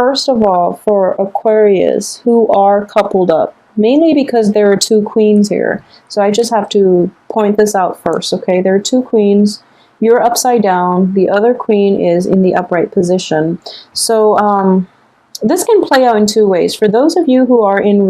first of all, for Aquarius who are coupled up, mainly because there are two queens here. So I just have to point this out first, okay? There are two queens. You're upside down. The other queen is in the upright position. So this can play out in two ways. For those of you who are in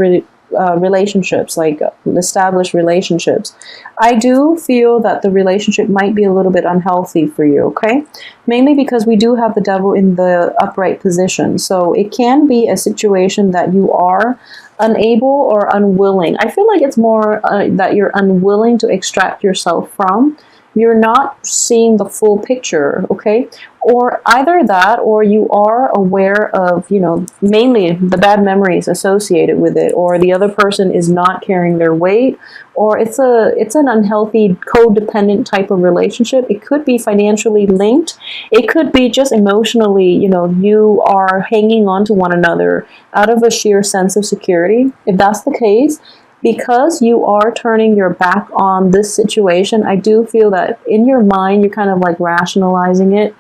relationships, like established relationships, I do feel that the relationship might be a little bit unhealthy for you, okay? Mainly because we do have the devil in the upright position. So it can be a situation that you are unable or unwilling. I feel like it's more that you're unwilling to extract yourself from. You're not seeing the full picture, okay? Or either that, or you are aware of, you know, mainly the bad memories associated with it, or the other person is not carrying their weight, or it's an unhealthy codependent type of relationship. It could be financially linked. It could be just emotionally, you know, you are hanging on to one another out of a sheer sense of security. If that's the case, because you are turning your back on this situation, I do feel that in your mind, you're kind of like rationalizing it,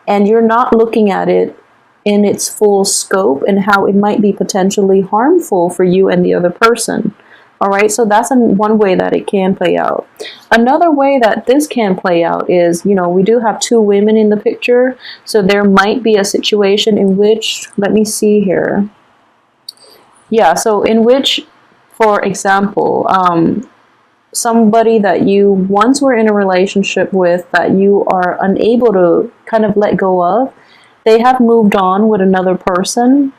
and you're not looking at it in its full scope and how it might be potentially harmful for you and the other person. All right, so that's one way that it can play out. Another way that this can play out is, you know, we do have two women in the picture, so there might be a situation in which, let me see here. Yeah, so in which, for example, somebody that you once were in a relationship with that you are unable to kind of let go of, they have moved on with another person,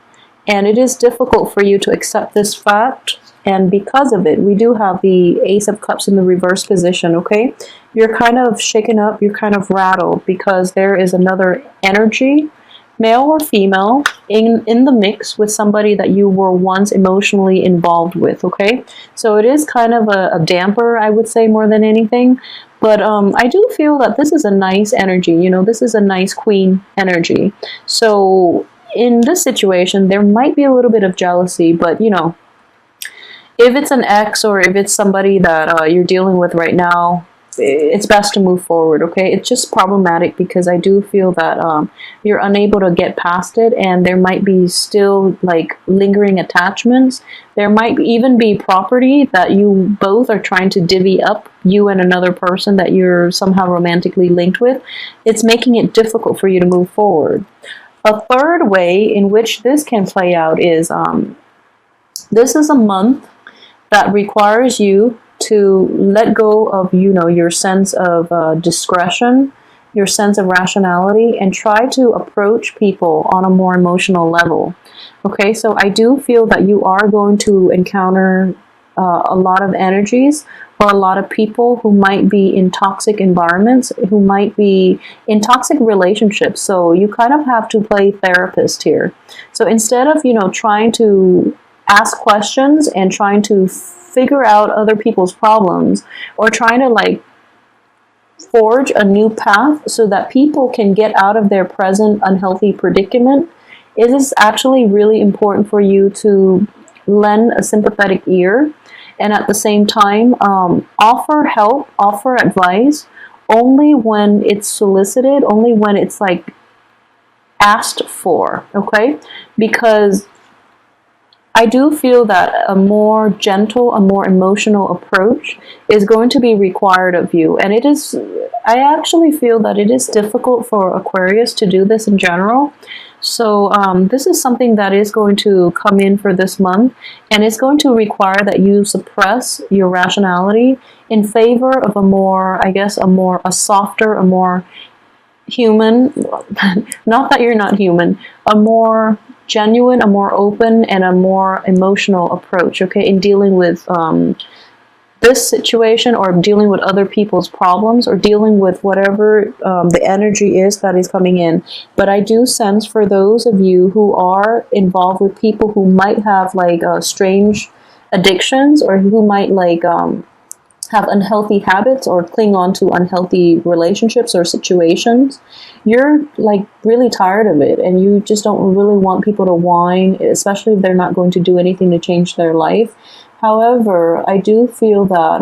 and it is difficult for you to accept this fact. And because of it, we do have the Ace of Cups in the reverse position, okay? You're kind of shaken up, you're kind of rattled because there is another energy, male or female, in the mix with somebody that you were once emotionally involved with, okay? So it is kind of a damper, I would say, more than anything. But I do feel that this is a nice energy, you know, this is a nice queen energy. So in this situation, there might be a little bit of jealousy, but, you know, if it's an ex or if it's somebody that you're dealing with right now, it's best to move forward, okay? It's just problematic because I do feel that you're unable to get past it, and there might be still like lingering attachments. There might even be property that you both are trying to divvy up, you and another person that you're somehow romantically linked with. It's making it difficult for you to move forward. A third way in which this can play out is this is a month that requires you to let go of, you know, your sense of discretion, your sense of rationality, and try to approach people on a more emotional level. Okay, so I do feel that you are going to encounter a lot of energies or a lot of people who might be in toxic environments, who might be in toxic relationships. So you kind of have to play therapist here. So instead of, you know, trying to ask questions and trying to figure out other people's problems, or trying to like forge a new path so that people can get out of their present unhealthy predicament, it is actually really important for you to lend a sympathetic ear, and at the same time offer help, offer advice only when it's solicited, only when it's like asked for, okay? Because I do feel that a more gentle, a more emotional approach is going to be required of you. And it is, I actually feel that it is difficult for Aquarius to do this in general. So this is something that is going to come in for this month, and it's going to require that you suppress your rationality in favor of a more, I guess, a softer, a more human, not that you're not human, a more genuine, a more open, and a more emotional approach, okay, in dealing with this situation, or dealing with other people's problems, or dealing with whatever the energy is that is coming in. But I do sense for those of you who are involved with people who might have like strange addictions, or who might like have unhealthy habits or cling on to unhealthy relationships or situations, you're like really tired of it, and you just don't really want people to whine, especially if they're not going to do anything to change their life. However, I do feel that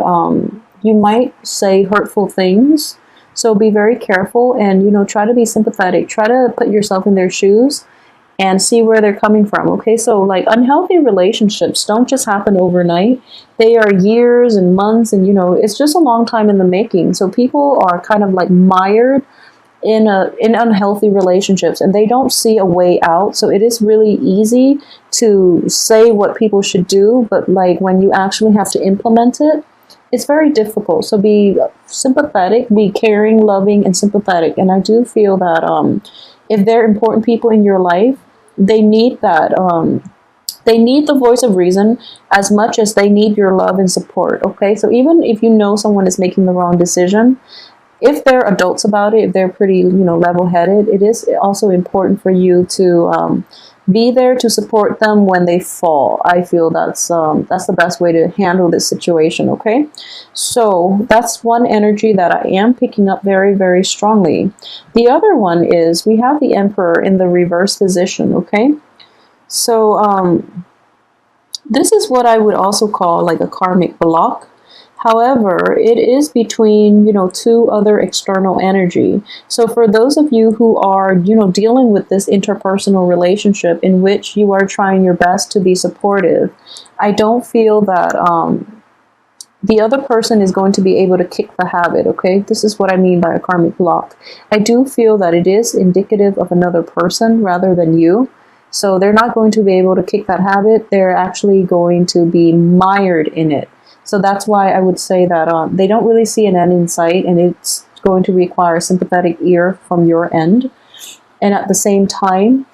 you might say hurtful things, so be very careful, and, you know, try to be sympathetic, try to put yourself in their shoes, and see where they're coming from. Okay, so like unhealthy relationships don't just happen overnight. They are years and months, and it's just a long time in the making. So people are kind of like mired in unhealthy relationships, and they don't see a way out. So it is really easy to say what people should do, but like when you actually have to implement it, it's very difficult. So be sympathetic, be caring, loving, and sympathetic. And I do feel that if they're important people in your life, they need that. They need the voice of reason as much as they need your love and support. Okay, so even if you know someone is making the wrong decision, if they're adults about it, if they're pretty, level-headed, it is also important for you to be there to support them when they fall. I feel that's the best way to handle this situation, okay? So that's one energy that I am picking up very, very strongly. The other one is we have the Emperor in the reverse position, okay? So this is what I would also call like a karmic block. However, it is between, two other external energy. So for those of you who are, dealing with this interpersonal relationship in which you are trying your best to be supportive, I don't feel that the other person is going to be able to kick the habit, okay? This is what I mean by a karmic block. I do feel that it is indicative of another person rather than you. So they're not going to be able to kick that habit. They're actually going to be mired in it. So that's why I would say that they don't really see an end in sight, and it's going to require a sympathetic ear from your end. And at the same time,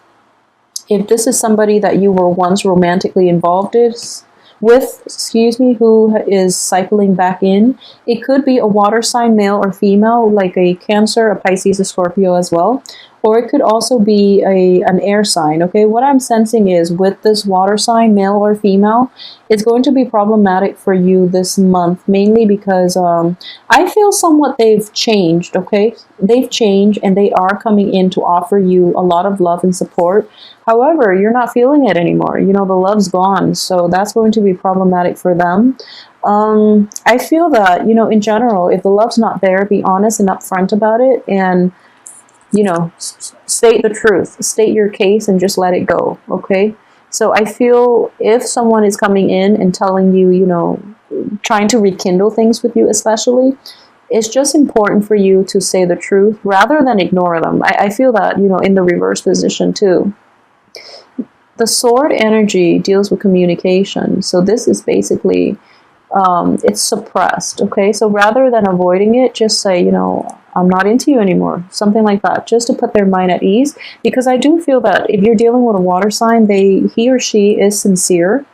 if this is somebody that you were once romantically involved with, who is cycling back in, it could be a water sign, male or female, like a Cancer, a Pisces, a Scorpio as well. Or it could also be an air sign, okay? What I'm sensing is with this water sign, male or female, it's going to be problematic for you this month, mainly because I feel somewhat they've changed, okay? They've changed, and they are coming in to offer you a lot of love and support. However, you're not feeling it anymore. The love's gone, so that's going to be problematic for them. I feel that, in general, if the love's not there, be honest and upfront about it, and state the truth, state your case, and just let it go, okay? So I feel if someone is coming in and telling you, trying to rekindle things with you especially, it's just important for you to say the truth rather than ignore them. I feel that, in the reverse position too. The sword energy deals with communication. So this is basically, it's suppressed, okay? So rather than avoiding it, just say, I'm not into you anymore. Something like that, just to put their mind at ease. Because I do feel that if you're dealing with a water sign, he or she is sincere.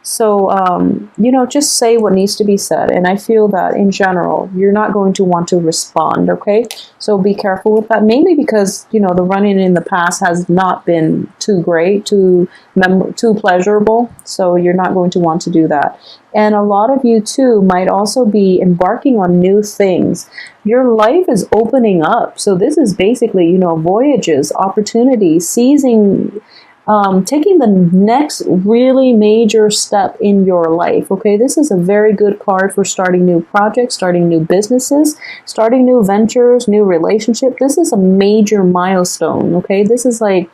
So, just say what needs to be said. And I feel that in general, you're not going to want to respond, okay? So be careful with that. Mainly because, the run-in in the past has not been too great, too pleasurable. So you're not going to want to do that. And a lot of you, too, might also be embarking on new things. Your life is opening up. So this is basically, voyages, opportunities, seizing, taking the next really major step in your life, okay? This is a very good card for starting new projects, starting new businesses, starting new ventures, new relationship. This is a major milestone, okay? This is like,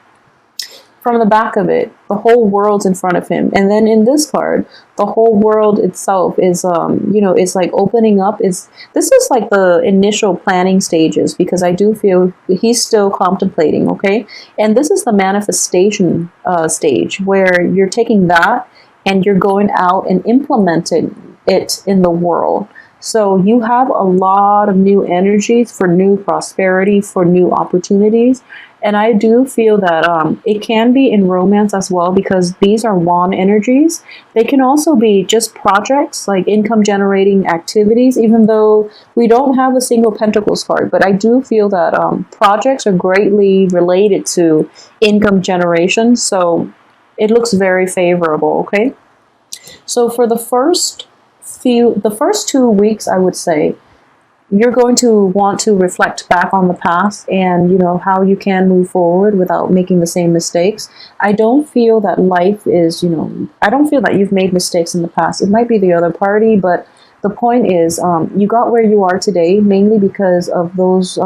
from the back of it, the whole world's in front of him. And then in this card, the whole world itself is, it's like opening up. This is like the initial planning stages, because I do feel he's still contemplating, okay? And this is the manifestation stage, where you're taking that and you're going out and implementing it in the world. So you have a lot of new energies for new prosperity, for new opportunities. And I do feel that it can be in romance as well, because these are wand energies. They can also be just projects, like income generating activities, even though we don't have a single Pentacles card. But I do feel that projects are greatly related to income generation. So it looks very favorable, okay? So for the first 2 weeks, I would say, you're going to want to reflect back on the past and, how you can move forward without making the same mistakes. I don't feel that life is, I don't feel that you've made mistakes in the past. It might be the other party, but the point is, you got where you are today mainly because of those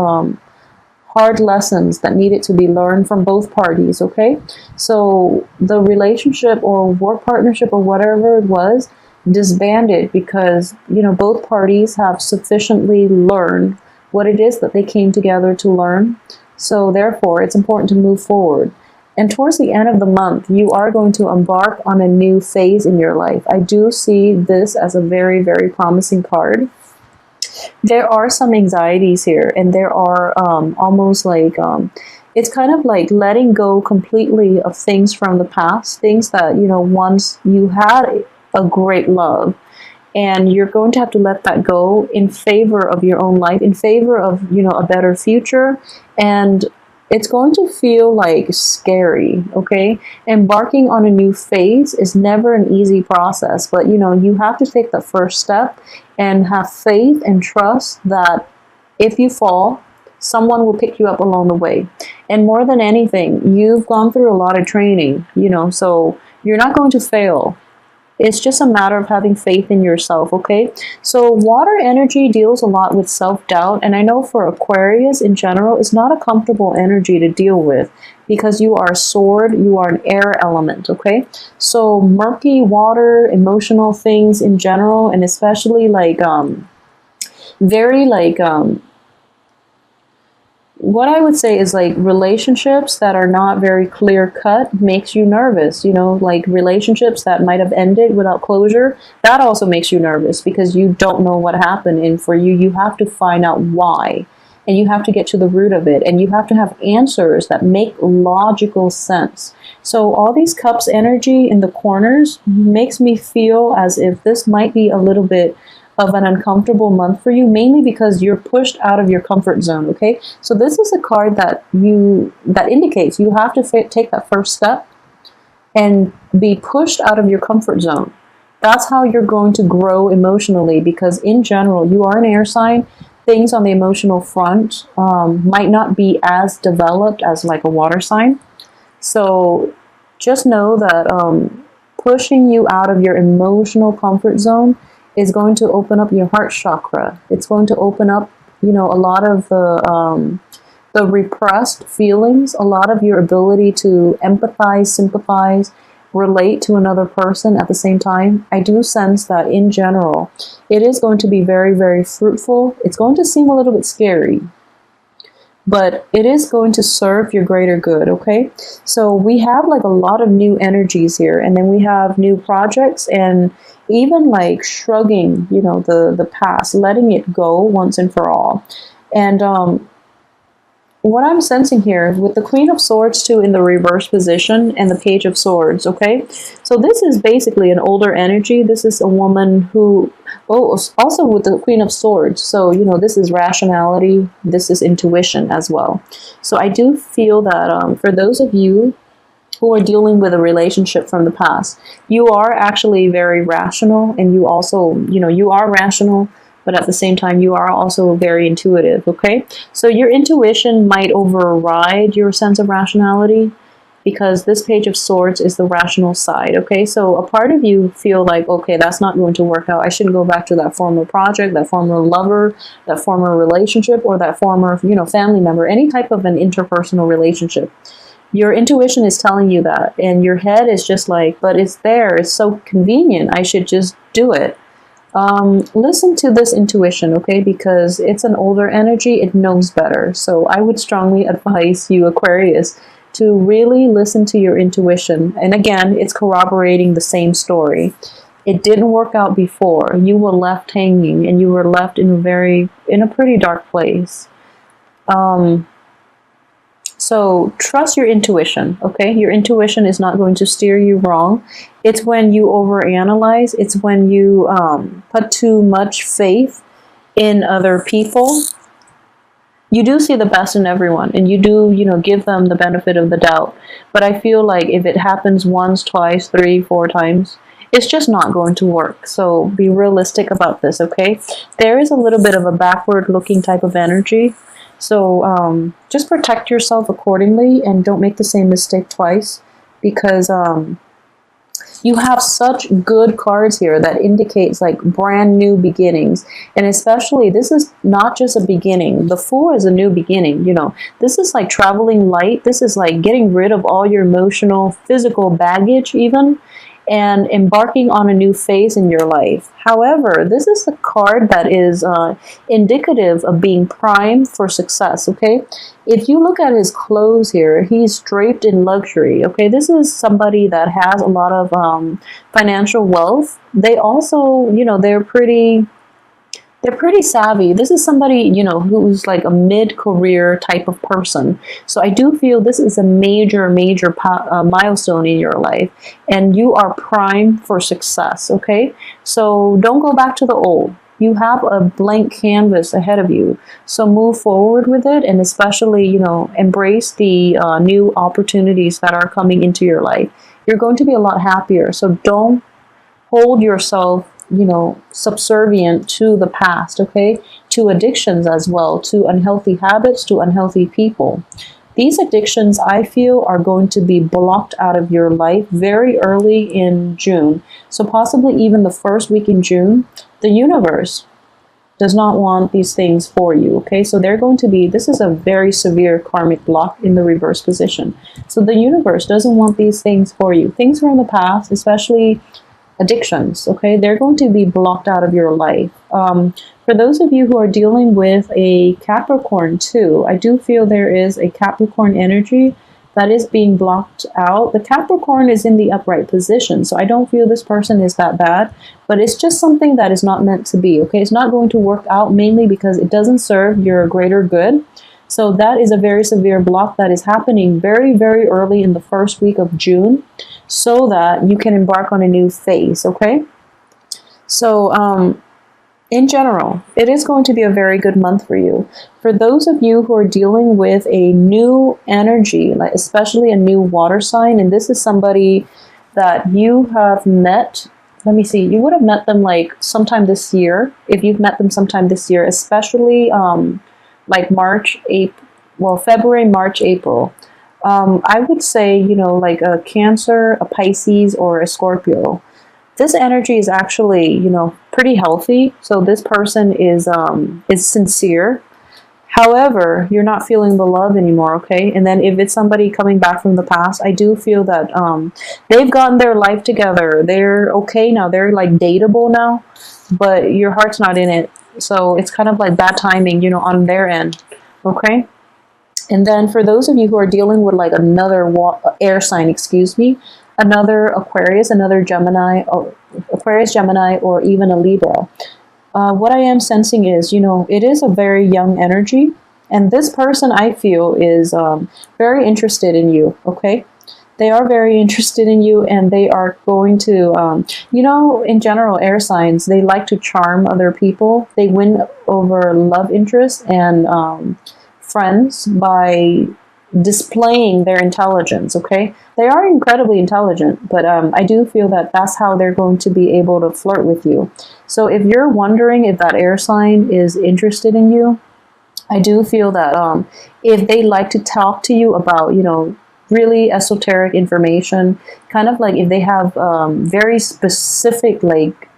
hard lessons that needed to be learned from both parties, okay? So the relationship or work partnership or whatever it was disbanded because, you know, both parties have sufficiently learned what it is that they came together to learn. So therefore, it's important to move forward. And towards the end of the month, you are going to embark on a new phase in your life. I do see this as a very, very promising card. There are some anxieties here, and there are almost like, it's kind of like letting go completely of things from the past, things that, you know, once you had a great love, and you're going to have to let that go in favor of your own life, in favor of, you know, a better future. And it's going to feel like scary, okay? Embarking on a new phase is never an easy process, but, you know, you have to take the first step and have faith and trust that if you fall, someone will pick you up along the way. And more than anything, you've gone through a lot of training, you know, so you're not going to fail. It's just a matter of having faith in yourself, okay? So water energy deals a lot with self-doubt, and I know for Aquarius in general, it's not a comfortable energy to deal with because you are a sword, you are an air element, okay? So murky water, emotional things in general, and especially like very like what I would say is like relationships that are not very clear cut makes you nervous, you know, like relationships that might have ended without closure. That also makes you nervous because you don't know what happened. And for you, you have to find out why, and you have to get to the root of it, and you have to have answers that make logical sense. So all these cups energy in the corners makes me feel as if this might be a little bit of an uncomfortable month for you, mainly because you're pushed out of your comfort zone, okay? So this is a card that indicates you have to take that first step and be pushed out of your comfort zone. That's how you're going to grow emotionally, because in general, you are an air sign. Things on the emotional front might not be as developed as like a water sign. So just know that pushing you out of your emotional comfort zone is going to open up your heart chakra. It's going to open up, you know, a lot of the repressed feelings, a lot of your ability to empathize, sympathize, relate to another person at the same time. I do sense that in general, it is going to be very, very fruitful. It's going to seem a little bit scary, but it is going to serve your greater good, okay? So we have like a lot of new energies here, and then we have new projects, and even like shrugging, you know, the past, letting it go once and for all. And what I'm sensing here with the Queen of Swords too in the reverse position and the Page of Swords, okay? So this is basically an older energy. This is a woman who, also with the Queen of Swords. So, you know, this is rationality. This is intuition as well. So I do feel that for those of you who are dealing with a relationship from the past, you are actually very rational, and you also, you know, you are rational, but at the same time, you are also very intuitive, okay? So your intuition might override your sense of rationality, because this Page of Swords is the rational side, okay? So a part of you feel like, okay, that's not going to work out. I shouldn't go back to that former project, that former lover, that former relationship, or that former, you know, family member, any type of an interpersonal relationship. Your intuition is telling you that, and your head is just like, but it's there, it's so convenient, I should just do it. Listen to this intuition, okay, because it's an older energy, it knows better. So I would strongly advise you, Aquarius, to really listen to your intuition. And again, it's corroborating the same story. It didn't work out before. You were left hanging, and you were left in a pretty dark place. So trust your intuition, okay? Your intuition is not going to steer you wrong. It's when you overanalyze. It's when you put too much faith in other people. You do see the best in everyone, and you do, you know, give them the benefit of the doubt. But I feel like if it happens once, twice, 3, 4 times, it's just not going to work. So be realistic about this, okay? There is a little bit of a backward-looking type of energy. So just protect yourself accordingly, and don't make the same mistake twice, because You have such good cards here that indicates like brand new beginnings. And especially, this is not just a beginning. The Fool is a new beginning, you know. This is like traveling light. This is like getting rid of all your emotional, physical baggage even, and embarking on a new phase in your life. However, this is the card that is indicative of being primed for success, okay? If you look at his clothes here, he's draped in luxury, okay? This is somebody that has a lot of financial wealth. They also, you know, they're pretty savvy. This is somebody, you know, who's like a mid-career type of person. So I do feel this is a major milestone in your life, and you are primed for success, okay? So don't go back to the old. You have a blank canvas ahead of you. So move forward with it, and especially, you know, embrace the new opportunities that are coming into your life. You're going to be a lot happier. So don't hold yourself, you know, subservient to the past, okay? To addictions as well, to unhealthy habits, to unhealthy people. These addictions, I feel, are going to be blocked out of your life very early in June. So possibly even the first week in June. The universe does not want these things for you, okay? So they're going to be, this is a very severe karmic block in the reverse position. So the universe doesn't want these things for you. Things from the past, especially addictions, okay, they're going to be blocked out of your life. For those of you who are dealing with a Capricorn too, I do feel there is a Capricorn energy that is being blocked out. The Capricorn is in the upright position, so I don't feel this person is that bad, but it's just something that is not meant to be, okay? It's not going to work out, mainly because it doesn't serve your greater good. So that is a very severe block that is happening very, very early in the first week of June, so that you can embark on a new phase, okay? So in general, it is going to be a very good month for you. For those of you who are dealing with a new energy, like especially a new water sign, and this is somebody that you have met, let me see, you would have met them like sometime this year, if you've met them sometime this year, especially like March, April, well, February, March, April. I would say, you know, like a Cancer, a Pisces, or a Scorpio. This energy is actually, you know, pretty healthy. So this person is sincere. However, you're not feeling the love anymore, okay? And then if it's somebody coming back from the past, I do feel that they've gotten their life together. They're okay now. They're like dateable now, but your heart's not in it. So it's kind of like bad timing, you know, on their end, okay? And then for those of you who are dealing with like another air sign, another Aquarius, another Gemini, or Aquarius, Gemini, or even a Libra, what I am sensing is, you know, it is a very young energy. And this person, I feel, is very interested in you, okay? They are very interested in you, and they are going to, you know, in general, air signs, they like to charm other people. They win over love interest and friends by displaying their intelligence, okay? They are incredibly intelligent, but I do feel that that's how they're going to be able to flirt with you. So if you're wondering if that air sign is interested in you, I do feel that if they like to talk to you about, you know, really esoteric information, kind of like if they have very specific like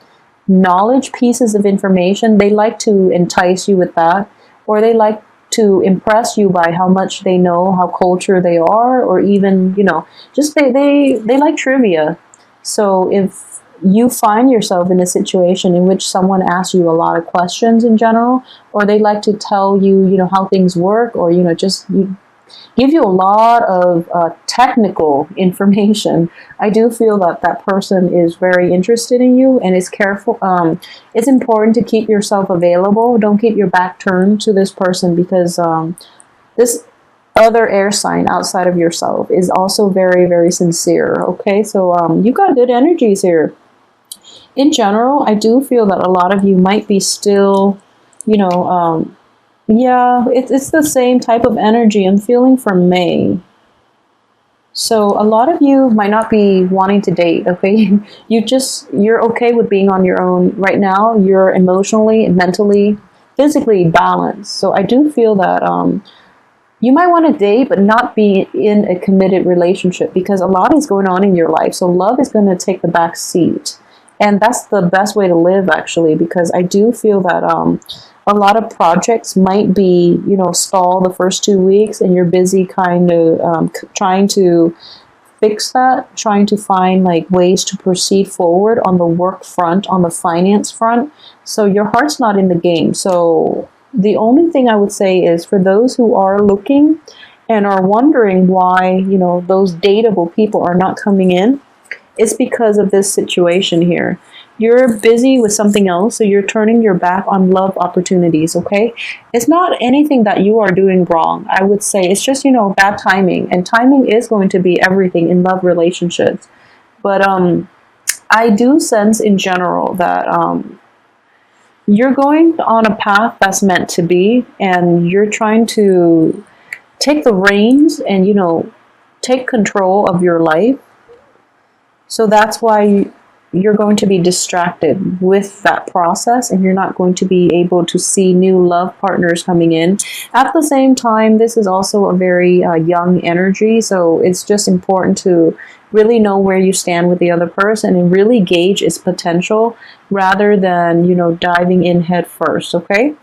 knowledge pieces of information, they like to entice you with that, or they like to impress you by how much they know, how cultured they are, or even, you know, just they like trivia. So if you find yourself in a situation in which someone asks you a lot of questions in general, or they like to tell you, you know, how things work, or, you know, just give you a lot of technical information, I do feel that that person is very interested in you and is careful. It's important to keep yourself available. Don't keep your back turned to this person, because this other air sign outside of yourself is also very, very sincere, okay? So you got good energies here. In general, I do feel that a lot of you might be still, you know, yeah, it's the same type of energy I'm feeling for May. So a lot of you might not be wanting to date, okay? You're okay with being on your own right now. You're emotionally, mentally, physically balanced. So I do feel that You might want to date, but not be in a committed relationship, because a lot is going on in your life. So love is going to take the back seat. And that's the best way to live, actually, because I do feel that a lot of projects might be, stall the first 2 weeks, and you're busy kind of trying to fix that, trying to find like ways to proceed forward on the work front, on the finance front. So your heart's not in the game. So the only thing I would say is, for those who are looking and are wondering why, those dateable people are not coming in, it's because of this situation here. You're busy with something else, so you're turning your back on love opportunities, okay? It's not anything that you are doing wrong. I would say it's just, bad timing. And timing is going to be everything in love relationships. But I do sense in general that you're going on a path that's meant to be, and you're trying to take the reins and, take control of your life. So that's why you're going to be distracted with that process, and you're not going to be able to see new love partners coming in. At the same time, this is also a very young energy, so it's just important to really know where you stand with the other person and really gauge its potential rather than, diving in head first, okay?